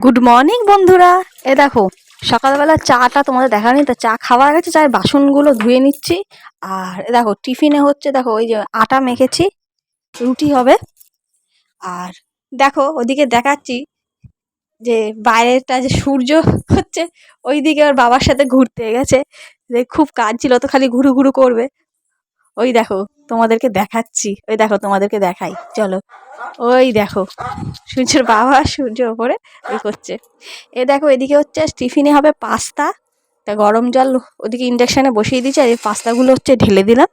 Good morning বন্ধুরা। দেখো, সকালবেলা চাটা তোমাদের দেখানি তো, চা খাওয়া গেছে, চায়ের বাসনগুলো ধুয়ে নিচ্ছি। আর দেখো টিফিনে হচ্ছে, দেখো ওই যে আটা মেখেছি, রুটি হবে। আর দেখো ওদিকে দেখাচ্ছি যে বাইরেটা যে সূর্য হচ্ছে, ওইদিকে ওর বাবার সাথে ঘুরতে গেছে। যে খুব কাজ ছিল তো, খালি ঘুরু ঘুরু করবে। ওই দেখো, তোমাদেরকে দেখাচ্ছি, ওই দেখো তোমাদেরকে দেখাই, চলো। ওই দেখো, সূর্যের বাবা সূর্য ওপরে ওই করছে। দেখো এদিকে হচ্ছে টিফিনে হবে পাস্তা। তা গরম জল ওদিকে ইন্ডাকশানে বসিয়ে দিয়েছি, আর এই পাস্তাগুলো হচ্ছে ঢেলে দিলাম।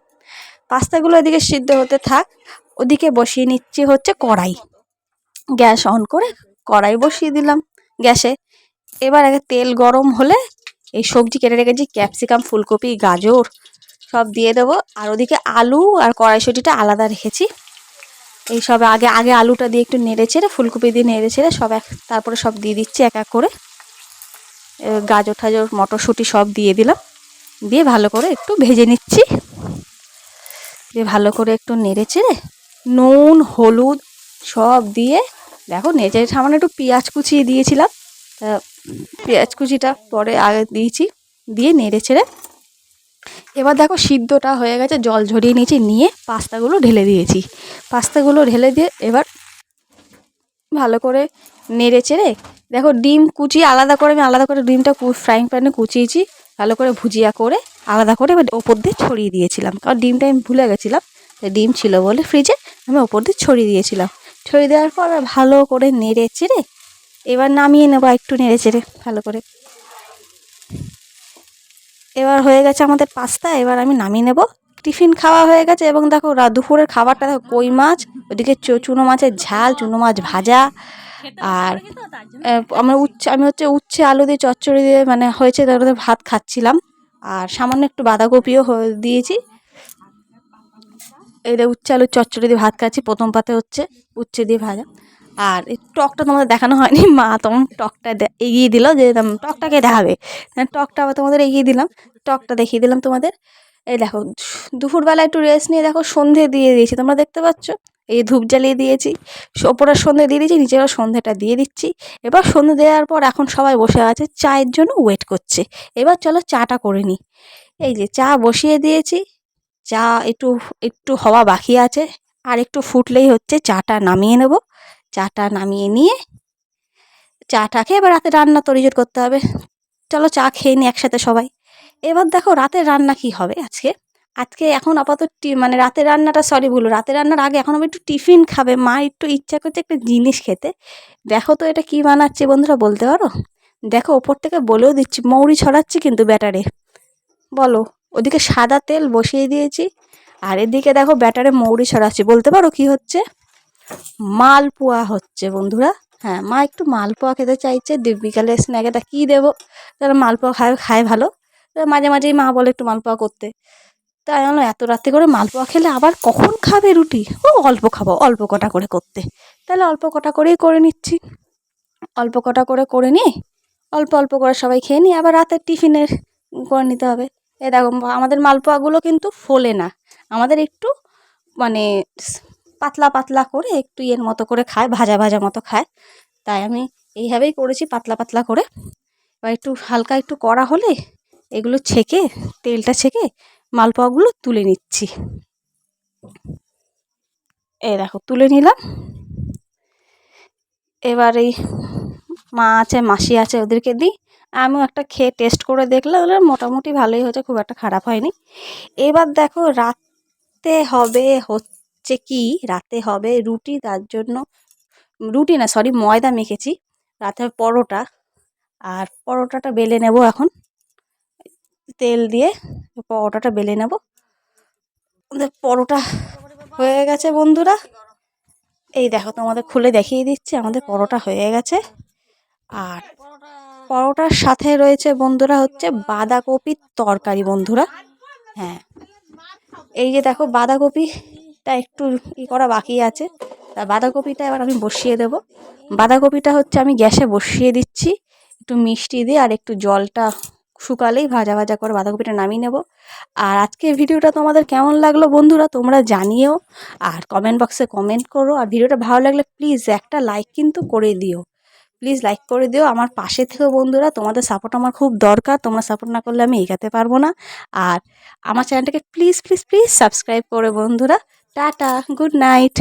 পাস্তাগুলো এদিকে সিদ্ধ হতে থাক। ওদিকে বসিয়ে নিচ্ছি হচ্ছে কড়াই। গ্যাস অন করে কড়াই বসিয়ে দিলাম গ্যাসে। এবার আগে তেল গরম হলে এই সবজি কেটে রেখেছি, ক্যাপসিকাম, ফুলকপি, গাজর সব দিয়ে দেবো। আর ওদিকে আলু আর কড়াইশুঁটিটা আলাদা রেখেছি। এই সব আগে আগে আলুটা দিয়ে একটু নেড়ে ছেড়ে, ফুলকপি দিয়ে নেড়ে ছেড়ে সব তারপরে সব দিয়ে দিচ্ছি এক এক করে। গাজর ঠাজর মটরশুঁটি সব দিয়ে দিলাম, দিয়ে ভালো করে একটু ভেজে নিচ্ছি। দিয়ে ভালো করে একটু নেড়ে চেড়ে নুন হলুদ সব দিয়ে, দেখো নেড়ে সামান্য একটু পেঁয়াজ কুচিয়ে দিয়েছিলাম, তা পেঁয়াজ কুচিটা পরে আগে দিয়েছি, দিয়ে নেড়ে চেড়ে এবার দেখো সিদ্ধটা হয়ে গেছে, জল ঝরিয়ে নিয়েছি, নিয়ে পাস্তাগুলো ঢেলে দিয়েছি। পাস্তাগুলো ঢেলে দিয়ে এবার ভালো করে নেড়ে চেড়ে, দেখো ডিম কুচি আলাদা করে, আমি আলাদা করে ডিমটা ফ্রাইং প্যানে কুচিয়েছি, ভালো করে ভুজিয়া করে আলাদা করে এবার ওপর দিয়ে ছড়িয়ে দিয়েছিলাম, কারণ ডিমটা আমি ভুলে গেছিলাম। ডিম ছিল বলে ফ্রিজে আমি ওপর দিয়ে ছড়িয়ে দিয়েছিলাম। ছড়িয়ে দেওয়ার পর ভালো করে নেড়ে চেড়ে এবার নামিয়ে নেবো, একটু নেড়ে চেড়ে ভালো করে। এবার হয়ে গেছে আমাদের পাস্তা, এবার আমি নামিয়ে নেব। টিফিন খাওয়া হয়ে গেছে, এবং দেখো দুপুরের খাবারটা দেখো, কই মাছ, ওদিকে চুনো মাছের ঝাল, চুনো মাছ ভাজা। আর আমি হচ্ছে উচ্ছে আলু দিয়ে চচ্চড়ি দিয়ে মানে হয়েছে, তারপরে ভাত খাচ্ছিলাম। আর সামান্য একটু বাঁধাকপিও দিয়েছি। এই উচ্ছে আলুর চচ্চড়ি দিয়ে ভাত খাচ্ছি, প্রথম পাতে হচ্ছে উচ্ছে দিয়ে ভাজা। আর এই টকটা তোমাদের দেখানো হয়নি, মা তখন টকটা এগিয়ে দিল, যে টকটাকে দেখাবে, টকটা আবার তোমাদের এগিয়ে দিলাম, টকটা দেখিয়ে দিলাম তোমাদের। এই দেখো দুপুরবেলা একটু রেস্ট নিয়ে দেখো সন্ধে দিয়ে দিয়েছি, তোমরা দেখতে পাচ্ছ, এই ধূপ জ্বালিয়ে দিয়েছি, ওপরে সন্ধে দিয়ে দিয়েছি, নিচেরও সন্ধেটা দিয়ে দিচ্ছি। এবার সন্ধে দেওয়ার পর এখন সবাই বসে আছে, চায়ের জন্য ওয়েট করছে। এবার চলো চাটা করে নিই। এই যে চা বসিয়ে দিয়েছি, চা একটু একটু হওয়া বাকি আছে, আর একটু ফুটলেই হচ্ছে চাটা নামিয়ে নেব। চাটা নামিয়ে নিয়ে চাটাকে এবার রাতে রান্না তৈরি করতে হবে। চলো চা খেয়ে নিই একসাথে সবাই। এবার দেখো রাতের রান্না কি হবে আজকে। আজকে এখন আপাতত মানে রাতের রান্নাটা, সরি ভুল, রাতের রান্নার আগে এখন আমি একটু টিফিন খাবে, মা একটু ইচ্ছা করছে একটা জিনিস খেতে। দেখো তো এটা কি বানাচ্ছে বন্ধুরা, বলতে পারো? দেখো ওপর থেকে বলেও দিচ্ছি, মৌরি ছড়াচ্ছি কিন্তু ব্যাটারে, বলো। ওদিকে সাদা তেল বসিয়ে দিয়েছি, আর এদিকে দেখো ব্যাটারে মৌরি ছড়াচ্ছি, বলতে পারো কি হচ্ছে? মালপোয়া হচ্ছে বন্ধুরা। হ্যাঁ, মা একটু মালপোয়া খেতে চাইছে, বিকালে স্ন্যাকেটা কী দেবো, তারা মালপোয়া খায় ভালো, মাঝে মাঝেই মা বলে একটু মালপোয়া করতে। তাই আমি এত রাতে করে মালপোয়া খেলে আবার কখন খাবে রুটি, ও অল্প খাবো, অল্প কটা করে করতে, তাহলে অল্প কটা করেই করে নিচ্ছি। অল্প কটা করে নিয়ে অল্প অল্প করে সবাই খেয়ে নিই, আবার রাতের টিফিনের করে নিতে হবে। দেখো আমাদের মালপোয়াগুলো কিন্তু ফোলে না, আমাদের একটু মানে পাতলা পাতলা করে একটু ইয়ের মতো করে খায়, ভাজা ভাজা মতো খায়। তাই আমি এইভাবেই করেছি, পাতলা পাতলা করে। বা একটু হালকা একটু কড়া হলে এগুলো ছেঁকে, তেলটা ছেঁকে মালপোয়াগুলো তুলে নিচ্ছি। দেখো তুলে নিলাম। এবার এই মা আছে, মাসি আছে, ওদেরকে দিই। আমিও একটা খেয়ে টেস্ট করে দেখলাম, মোটামুটি ভালোই হয়েছে, খুব একটা খারাপ হয়নি। এবার দেখো রাতে হবে হচ্ছে কি, রাতে হবে রুটি, তার জন্য রুটি না, সরি, ময়দা মেখেছি, রাতে পরোটা। আর পরোটাটা বেলে নেব এখন, তেল দিয়ে পরোটাটা বেলে নেব। পরোটা হয়ে গেছে বন্ধুরা, এই দেখো তোমাদের খুলে দেখিয়ে দিচ্ছি, আমাদের পরোটা হয়ে গেছে। আর পরোটার সাথে রয়েছে বন্ধুরা হচ্ছে বাঁধাকপির তরকারি বন্ধুরা। হ্যাঁ, এই যে দেখো বাঁধাকপিটা একটু করা বাকি আছে, তা বাঁধাকপিটা এবার আমি বসিয়ে দেব। বাঁধাকপিটা হচ্ছে আমি গ্যাসে বসিয়ে দিচ্ছি, একটু মিষ্টি দিয়ে, আর একটু জলটা শুকালেই ভাজা ভাজা করে বাঁধাকপিটা নামিয়ে নেব। আর আজকের ভিডিওটা তোমাদের কেমন লাগলো বন্ধুরা, তোমরা জানিও, আর কমেন্ট বক্সে কমেন্ট করো। আর ভিডিওটা ভালো লাগলে প্লিজ একটা লাইক কিন্তু করে দিও, প্লিজ লাইক করে দিও, আমার পাশে থেকেও বন্ধুরা, তোমাদের সাপোর্ট আমার খুব দরকার, তোমরা সাপোর্ট না করলে আমি এগাতে পারবো না। আর আমার চ্যানেলটাকে প্লিজ প্লিজ প্লিজ সাবস্ক্রাইব করে বন্ধুরা। Tata, good night.